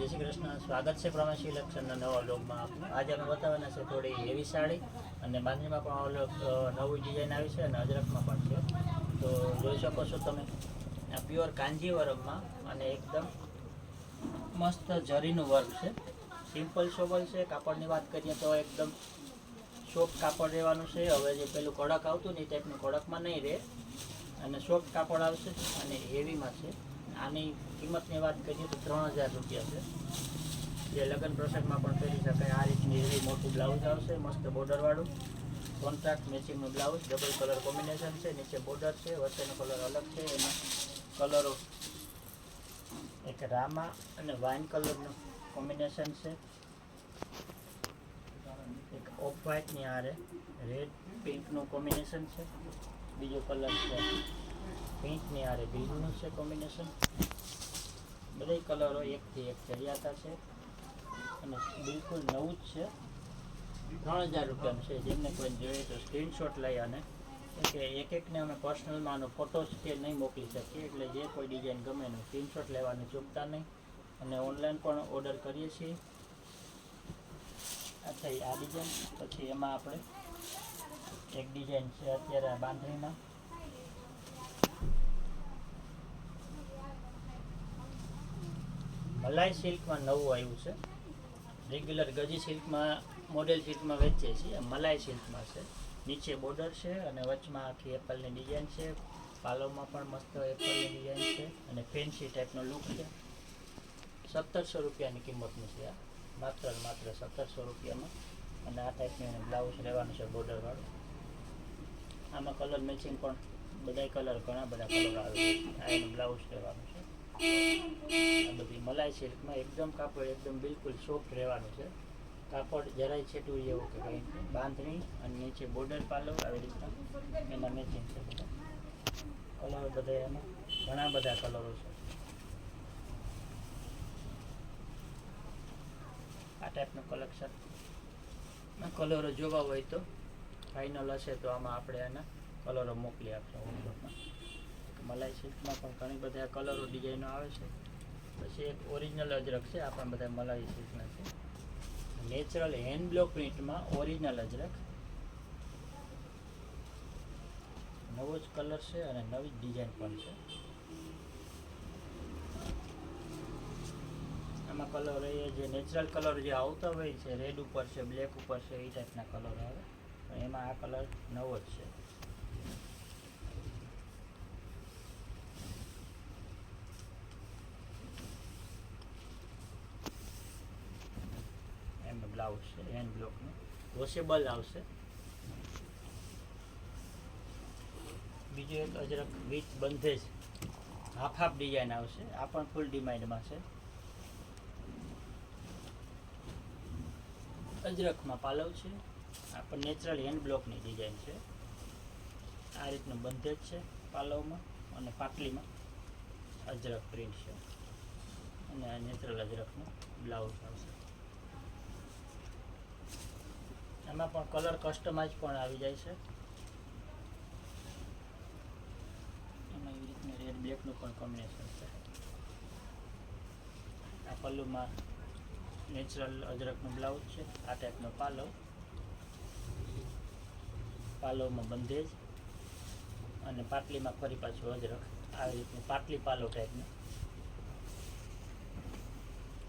શ્રી કૃષ્ણ. સ્વાગત છે પ્રવાસી સિલેક્શનના નવા વ્લોગમાં આપનું. આજે અમે બતાવવાના છે થોડી હેવી સાડી અને બાંધણીમાં પણ નવી ડિઝાઇન આવી છે અને અજરકમાં પણ છે. તો જોઈ શકો છો તમે, આ પ્યોર કાંજીવરમમાં અને એકદમ મસ્ત જરીનું વર્ક છે. સિમ્પલ સોબર છે. કાપડની વાત કરીએ તો એકદમ સોફ્ટ કાપડ રહેવાનું છે. હવે જે પેલું કડક આવતું ને એ ટાઈપનું કડકમાં નહીં રહે અને સોફ્ટ કાપડ આવશે અને હેવીમાં છે. આની કિંમતની વાત કરીએ તો 3000 રૂપિયા છે, જે લગ્ન પ્રસંગમાં પણ પહેરી શકાય. આ રીતની એવી મોટું બ્લાઉઝ આવશે, મસ્ત બોર્ડરવાળું કોન્ટ્રાક્ટ મેચિંગનું બ્લાઉઝ, ડબલ કલર કોમ્બિનેશન છે, નીચે બોર્ડર છે, વચ્ચેનો કલર અલગ છે. એમાં કલરો એક રામા અને વાઇન કલરનું કોમ્બિનેશન છે, એક ઓફ વ્હાઇટની આરે રેડ પિંકનું કોમ્બિનેશન છે, બીજો કલર છે પિંકની આરે ગ્રીનનું છે કોમ્બિનેશન. બધા કલરો એકથી એક ચડિયાતા છે અને બિલકુલ નવું જ છે. 3000 રૂપિયાનું છે. જેમને કોઈ જોઈએ તો સ્ક્રીનશોટ લઈ અને કે એકને અમે પર્સનલમાં આનો ફોટોસ કે નહીં મોકલી શકીએ, એટલે જે કોઈ ડિઝાઇન ગમે એનું સ્ક્રીનશોટ લેવાનું ચૂકતા નહીં. અને ઓનલાઈન પણ ઓર્ડર કરીએ છીએ. અચ્છા, આ ડિઝાઇન પછી એમાં આપણે એક ડિઝાઇન છે અત્યારે આ બાંધણીમાં, મલાઈ સિલ્કમાં નવું આવ્યું છે. રેગ્યુલર ગજી સિલ્કમાં મોડેલ સિલ્કમાં વેચીએ છીએ, મલાઈ સિલ્કમાં છે. નીચે બોર્ડર છે અને વચમાં આખી એપલની ડિઝાઇન છે. પાલોમાં પણ મસ્ત એપલની ડિઝાઇન છે અને ફેન્સી ટાઈપનો લુક છે. 1700 રૂપિયાની કિંમતનું છે આ, માત્ર 1700 રૂપિયામાં. અને આ ટાઈપનું બ્લાઉઝ રહેવાનું છે બોર્ડરવાળું. આમાં કલર મેચિંગ પણ બધા કલર, ઘણા બધા કલર આવે છે. આ એનું બ્લાઉઝ રહેવાનું છે. આ બધી મલાઈ સિલ્કમાં એકદમ કાપડ એકદમ બિલકુલ સોફ્ટ રહેવાનું છે. કાપડ જરાય છેટું એવું કે કંઈ બાંધણી અને નીચે બોર્ડર પાલો આવી રીતના એના મેચિંગ છે. બધા કલર બધા એમાં ઘણા બધા કલરો છે. આ ટાઈપનું કલેક્શન કલરો જોવા હોય તો ફાઇનલ હશે તો આમાં આપણે એના કલરો મોકલી આપશું વોટ્સઅપમાં. મલાઈ સિલ્કમાં પણ ઘણી બધા કલરો ડિઝાઇનો આવે છે. પછી એક ઓરિજિનલ અજરક છે, આ પણ બધા મલાઈ સિલ્કના છે. નેચરલ હેન્ડ બ્લોક પ્રિન્ટમાં ઓરિજિનલ અજરક, નવો જ કલર છે અને નવી ડિઝાઇન પણ છે. આમાં કલર એ જે નેચરલ કલર જે આવતા હોય છે, રેડ ઉપર છે, બ્લેક ઉપર છે, એ ટાઈપના કલર આવે. પણ એમાં આ કલર નવો જ છે. એમનું બ્લાઉઝ છે હેન્ડ બ્લોકનું, વોશેબલ આવશે. બીજો એક અજરક વિથ બંધેજ હાફ ડિઝાઇન આવશે. આ પણ ફૂલ ડિમાન્ડમાં છે. અજરકમાં પાલવ છે. આ પણ નેચરલ હેન્ડ બ્લોકની ડિઝાઇન છે. આ રીતનું બંધેજ છે પાલવમાં અને પાટલીમાં અજરક પ્રિન્ટ છે. અને આ નેચરલ અજરકનું બ્લાઉઝ આવશે. એમાં પણ કલર કસ્ટમાઇઝ પણ આવી જાય છે. એમાં એવી રીતનું રેડ બ્લેકનું પણ કોમ્બિનેશન છે. આ પલ્લુમાં નેચરલ અજરકનું બ્લાઉઝ છે. આ ટાઈપનો પાલોમાં બંધેજ અને પાટલીમાં ફરી પાછું અજરક. આવી રીતનું પાટલી પાલો ટાઈપનું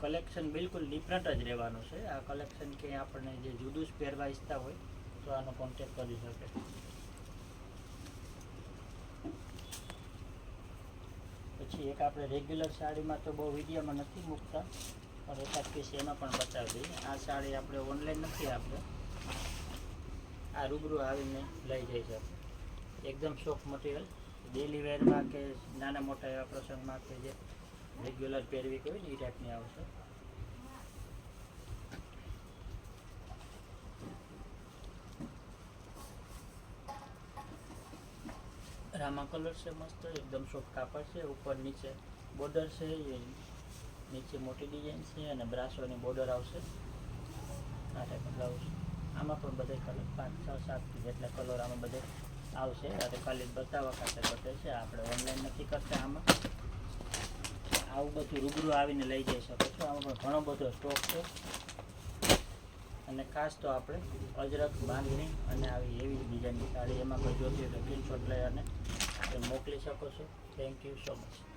કલેક્શન બિલકુલ ડિફરન્ટ જ રહેવાનું છે. આ કલેક્શન કે આપણને જે જુદું જ પહેરવા ઈચ્છતા હોય તો આનો કોન્ટેક્ટ કરી શકે. પછી એક આપણે રેગ્યુલર સાડીમાં તો બહુ વિડીયોમાં નથી મૂકતા, પણ એકાદ પીસ એમાં પણ બતાવી દઈએ. આ સાડી આપણે ઓનલાઈન નથી આપે, આ રૂબરૂ આવીને લઈ જઈ શકે. એકદમ સોફ્ટ મટીરિયલ, ડેલી વેરમાં કે નાના મોટા એવા પ્રસંગમાં કે જે રેગ્યુલર પહેરવી હોય ને એ ટાઈપની આવશે. રામા કલર છે, મસ્ત એકદમ સોફ્ટ કાપડ છે. ઉપર નીચે બોર્ડર છે, એ નીચે મોટી ડિઝાઇન છે અને બ્રાસોની બોર્ડર આવશે. આ ટાઈપ બ્લાઉઝ. આમાં પણ બધે કલર 5, 6, 7 જેટલા કલર આમાં બધે આવશે. આ તો ખાલી બતાવવા ખાતર બતાવે છે, આપણે ઓનલાઈન નથી કરતા. આમાં આવું બધું રૂબરૂ આવીને લઈ જઈ શકો છો. આમાં પણ ઘણો બધો સ્ટોક છે. અને ખાસ તો આપણે અજરક, બાંધણી અને આવી એવી ડિઝાઇનની સાડી એમાં કોઈ જોતી હોય તો સ્ક્રીનશોટ લઈ અને મોકલી શકો છો. Thank you so much.